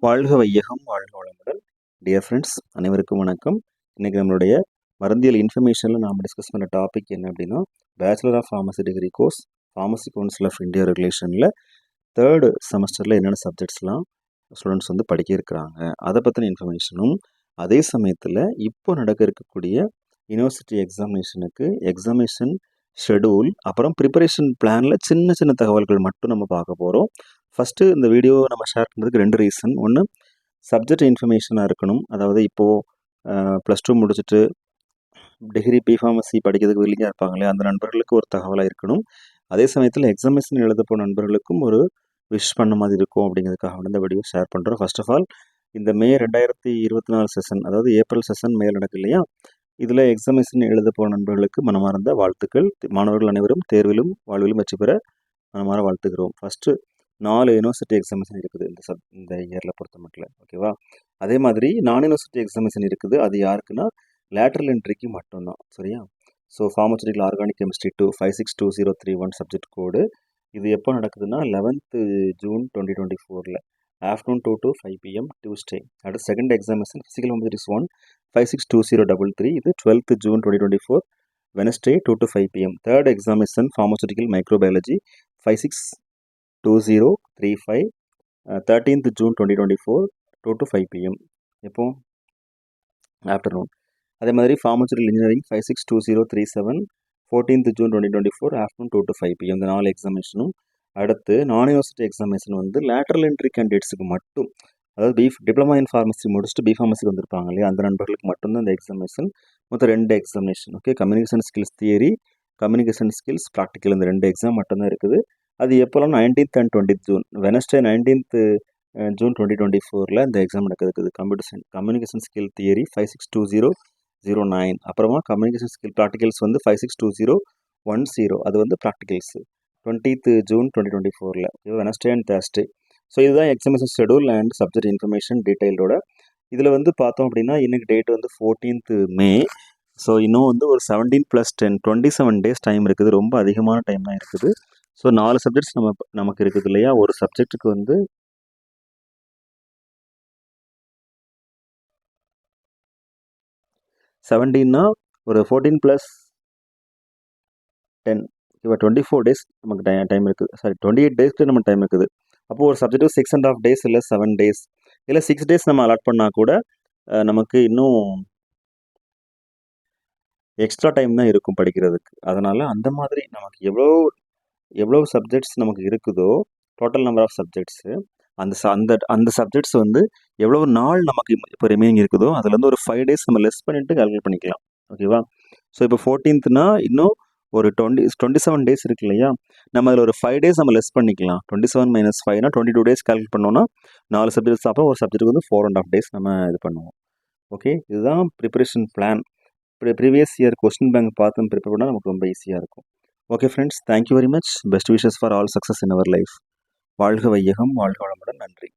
வாழ்க வையகம் வாழ்க வளமுடன். டியர் ஃப்ரெண்ட்ஸ், அனைவருக்கும் வணக்கம். இன்றைக்கி நம்மளுடைய மருந்தியல் இன்ஃபர்மேஷனில் நாம் டிஸ்கஸ் பண்ண டாபிக் என்ன அப்படின்னா, bachelor of pharmacy degree course pharmacy council of India ரெகுலேஷனில் 3rd செமஸ்டரில் என்னென்ன சப்ஜெக்ட்ஸ்லாம் ஸ்டூடெண்ட்ஸ் வந்து படிக்க இருக்கிறாங்க, அதை பற்றின இன்ஃபர்மேஷனும், அதே சமயத்தில் இப்போ நடக்க இருக்கக்கூடிய யூனிவர்சிட்டி எக்ஸாமினேஷனுக்கு எக்ஸாமினேஷன் ஷெடியூல், அப்புறம் ப்ரிப்பரேஷன் பிளானில் சின்ன சின்ன தகவல்கள் மட்டும் நம்ம பார்க்க போகிறோம். ஃபஸ்ட்டு இந்த வீடியோ நம்ம ஷேர் பண்ணுறதுக்கு 2 ரீசன். ஒன்று, சப்ஜெக்ட் இன்ஃபர்மேஷனாக இருக்கணும். அதாவது இப்போது +2 முடிச்சுட்டு டிகிரி பிஃபார்மசி படிக்கிறதுக்கு வில்லிங்காக இருப்பாங்களே, அந்த நண்பர்களுக்கு ஒரு தகவலாக இருக்கணும். அதே சமயத்தில் எக்ஸாமினேஷன் எழுத போகிற நண்பர்களுக்கும் ஒரு விஷ் பண்ண மாதிரி இருக்கும். அப்படிங்கிறதுக்காக வந்து இந்த வீடியோ ஷேர் பண்ணுறோம். ஃபர்ஸ்ட் ஆஃப் ஆல், இந்த மே 2024 செஷன், அதாவது ஏப்ரல் செஷன் மேல் நடக்கு இல்லையா, இதில் எக்ஸாமினேஷன் எழுத போகிற நண்பர்களுக்கு மனமார்ந்த வாழ்த்துக்கள். மாணவர்கள் அனைவரும் தேர்விலும் வாழ்விலும் வெற்றி பெற மனமார வாழ்த்துக்கிறோம். ஃபஸ்ட்டு 4 யூனிவர்சிட்டி எக்ஸாமினேஷன் இருக்குது இந்த இயரில் பொறுத்த மட்டும். ஓகேவா? அதே மாதிரி நான் யூனிவர்சிட்டி எக்ஸாமினேஷன் இருக்குது. அது யாருக்குன்னா லேட்டரல் என்ட்ரிக்கு மட்டும்தான். சரியா? So pharmaceutical organic chemistry 2 562031 subject கோடு. இது எப்போ நடக்குதுன்னா 11th June 2024 afternoon 2 to 5 PM Tuesday. அடுத்து செகண்ட் எக்ஸாமினேஷன் ஃபிசிக்கல் ஹோமோஜினிஸ் 1 562033. இது 12th June 2024 Wednesday 2 to 5 PM. Third examination pharmaceutical microbiology 562035 13th June 2024 2 to 5 PM. எப்போ? ஆஃப்டர்நூன். அதே மாதிரி pharmaceutical engineering 562037 14th June 2024 afternoon 2 to 5 PM. இந்த 4 எக்ஸாமினேஷனும். அடுத்து நான் யூனிவர்சிட்டி எக்ஸாமினேஷன் வந்து lateral entry கேண்டிடேட்ஸுக்கு மட்டும், அதாவது டிப்ளமா இன் ஃபார்மசி முடிச்சுட்டு பிஃபார்மசிக்கு வந்திருப்பாங்க இல்லையா, அந்த நண்பர்களுக்கு மட்டும்தான் இந்த எக்ஸாமினேஷன். மொத்தம் 2 examination. Okay, communication skills theory, communication skills practical, இந்த 2 எக்ஸாம் மட்டும்தான் இருக்குது. அது எப்போலாம் 19th and 20th June, Wednesday 19th June 2024 இந்த எக்ஸாம் நடக்குது. Communication skill theory 562009. அப்புறமா கம்யூனிகேஷன் ஸ்கில் ப்ராக்டிகல்ஸ் வந்து 562010. அது வந்து practicals 20th June 2024 Wednesday and Thursday. So இதுதான் examination schedule and subject information டீட்டெயிலோட. இதில் வந்து பார்த்தோம் அப்படின்னா இன்றைக்கி டேட் வந்து 14th மே. ஸோ இன்னும் வந்து ஒரு 17 + 10 27 days டைம் இருக்குது. ரொம்ப அதிகமான டைம் தான் இருக்குது. ஸோ 4 சப்ஜெக்ட்ஸ் நமக்கு இருக்குது இல்லையா, ஒரு சப்ஜெக்ட்டுக்கு வந்து 17னா ஒரு 14 + 10, இப்போ 24 days நமக்கு டைம் இருக்குது. சாரி, 28 daysக்கு நம்ம டைம் இருக்குது. அப்போது ஒரு சப்ஜெக்ட்டுக்கு 6.5 days இல்லை 7 days இல்லை 6 days நம்ம அலாட் பண்ணால் கூட நமக்கு இன்னும் எக்ஸ்ட்ரா டைம் தான் இருக்கும் படிக்கிறதுக்கு. அதனால் அந்த மாதிரி நமக்கு எவ்வளோ சப்ஜெக்ட்ஸ் நமக்கு இருக்குதோ, டோட்டல் நம்பர் ஆஃப் சப்ஜெக்ட்ஸு, அந்த சப்ஜெக்ட்ஸ் வந்து எவ்வளோ நாள் நமக்கு இப்போ ரிமைனிங் இருக்குதோ அதுலேருந்து ஒரு 5 days நம்ம லெஸ் பண்ணிவிட்டு கால்குலேட் பண்ணிக்கலாம். ஓகேவா? ஸோ இப்போ 14th இன்னும் ஒரு 27 days இருக்கு இல்லையா, நம்ம அதில் ஒரு 5 days நம்ம லெஸ் பண்ணிக்கலாம். 27 - 5 22 days கால்குலேட் பண்ணோன்னா 4 சப்ஜெக்ட்ஸ், அப்புறம் ஒரு சப்ஜெக்ட்டுக்கு வந்து 4.5 days நம்ம இது பண்ணுவோம். ஓகே, இதுதான் preparation plan. Previous year question bank பார்த்து ப்ரிப்பேர் பண்ணால் நமக்கு ரொம்ப ஈஸியாக இருக்கும். Okay friends, thank you very much. Best wishes for all success in our life. வாழ்க வையகம் வாழ்க வளமுடன். நன்றி.